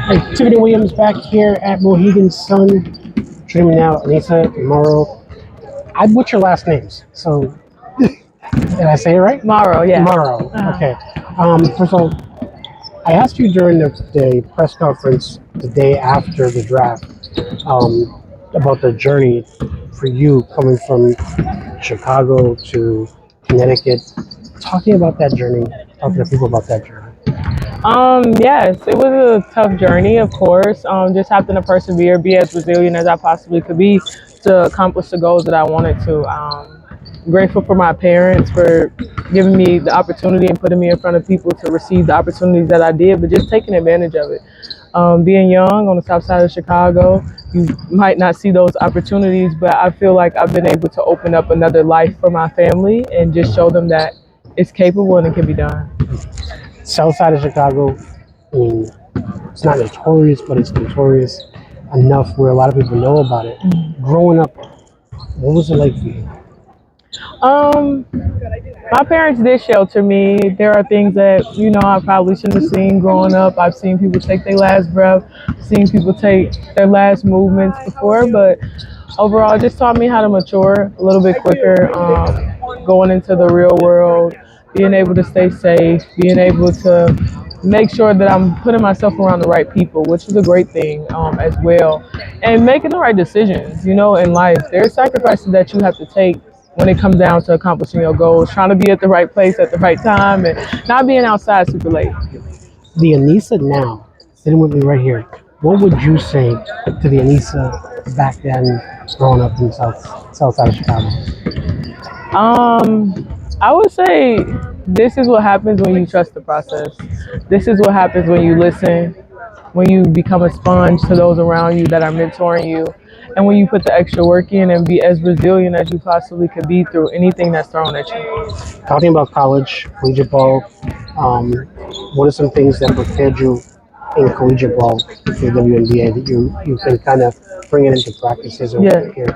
Hey, Tiffany Williams back here at Mohegan Sun, streaming out Aneesah and Morrow. I butcher last names, so did I say it right? Morrow, yeah. Morrow. Uh, Okay. First of all, I asked you during the press conference the day after the draft about the journey for you coming from Chicago to Connecticut. Talking about that journey, talking to people about that journey. yes, it was a tough journey, of course. Just having to persevere, be as resilient as I possibly could be to accomplish the goals that I wanted to. Grateful for my parents for giving me the opportunity and putting me in front of people to receive the opportunities that I did, but just taking advantage of it. Being young on the south side of Chicago, you might not see those opportunities, but I feel like I've been able to open up another life for my family and just show them that it's capable and it can be done. South side of Chicago, I mean, it's not notorious, but it's notorious enough where a lot of people know about it. Growing up, what was it like for you? Um, my parents did shelter me. There are things that, I probably shouldn't have seen growing up. I've seen people take their last breath, seen people take their last movements before, but overall, it just taught me how to mature a little bit quicker, going into the real world, being able to stay safe, being able to make sure that I'm putting myself around the right people, which is a great thing as well, and making the right decisions, in life. There's sacrifices that you have to take when it comes down to accomplishing your goals, trying to be at the right place at the right time and not being outside super late. The Aneesah now, sitting with me right here, what would you say to the Aneesah back then, growing up in the south side of Chicago? Um, I would say this is what happens when you trust the process. This is what happens when you listen, when you become a sponge to those around you that are mentoring you, and when you put the extra work in and be as resilient as you possibly could be through anything that's thrown at you. Talking about college, collegiate ball, um, what are some things that prepared you in collegiate ball for the WNBA that you can kind of bring it into practices or Yeah. here?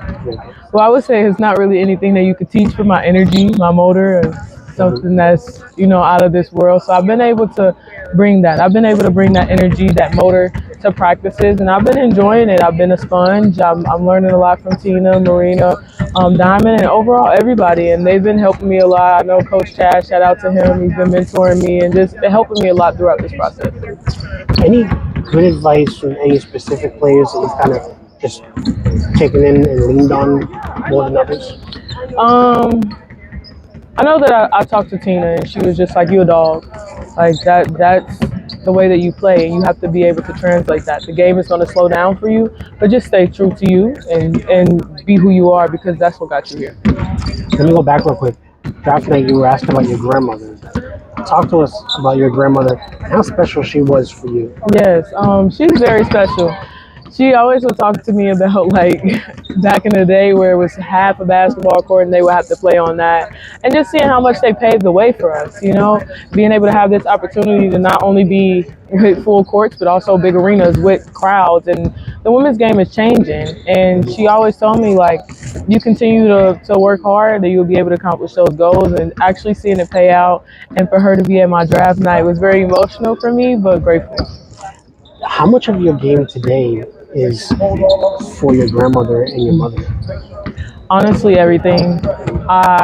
Well, I would say it's not really anything that you could teach for my energy, my motor, or something that's, out of this world. So I've been able to bring that. I've been able to bring that energy, that motor to practices, and I've been enjoying it. I've been a sponge. I'm learning a lot from Tina, Marina, Diamond, and overall everybody. And they've been helping me a lot. I know Coach Chad, shout out to him. He's been mentoring me and just helping me a lot throughout this process. Any good advice from any specific players that you've kind of just taken in and leaned on more than others? Um, I know that I talked to Tina and she was just like, you a dog. Like that's the way that you play and you have to be able to translate that. The game is gonna slow down for you, but just stay true to you and be who you are because that's what got you here. Let me go back real quick. Draft night, you were asked about your grandmother. Talk to us about your grandmother and how special she was for you. Yes, she's very special. She always would talk to me about like back in the day where it was half a basketball court and they would have to play on that, and just seeing how much they paved the way for us. Being able to have this opportunity to not only be with full courts but also big arenas with crowds, and the women's game is changing. And she always told me like, you continue to work hard, that you'll be able to accomplish those goals, and actually seeing it pay out. And for her to be at my draft night was very emotional for me, but grateful. How much of your game today is for your grandmother and your mother? Honestly, everything.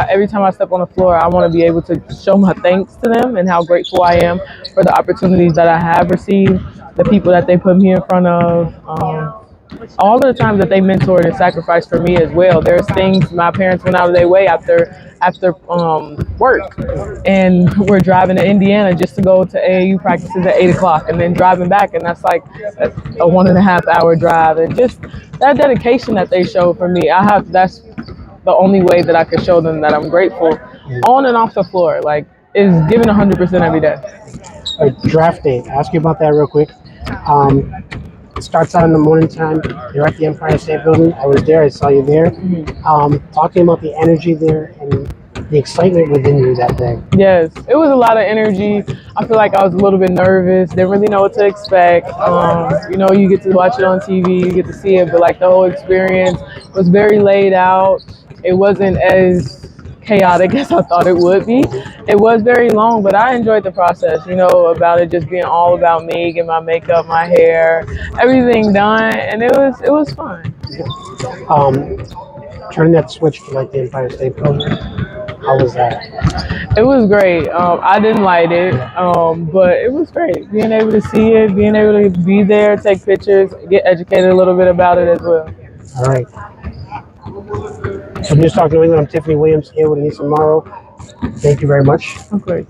Every time I step on the floor, I want to be able to show my thanks to them and how grateful I am for the opportunities that I have received, the people that they put me in front of, all of the times that they mentored and sacrificed for me as well. There's things my parents went out of their way after work, and we're driving to Indiana just to go to AAU practices at 8 o'clock, and then driving back, and that's like a 1.5 hour drive, and just that dedication that they showed for me. That's the only way that I could show them that I'm grateful on and off the floor. Like, is giving 100% every day. Draft day. Ask you about that real quick. Um, it starts out in the morning time. You're at the Empire State Building. I was there. I saw you there. Talking about the energy there and the excitement within you that day. Yes, it was a lot of energy. I feel like I was a little bit nervous. Didn't really know what to expect. You get to watch it on TV, you get to see it, but like the whole experience was very laid out. It wasn't as chaotic as I thought it would be. It was very long, but I enjoyed the process, about it just being all about me, getting my makeup, my hair, everything done, and it was fun. Um, Turning that switch to like the Empire State Building. How was that? It was great. I didn't light it, but it was great. Being able to see it, being able to be there, take pictures, get educated a little bit about it as well. All right. So I'm just talking to England. I'm Tiffany Williams here with Aneesah Morrow. Thank you very much. Of course.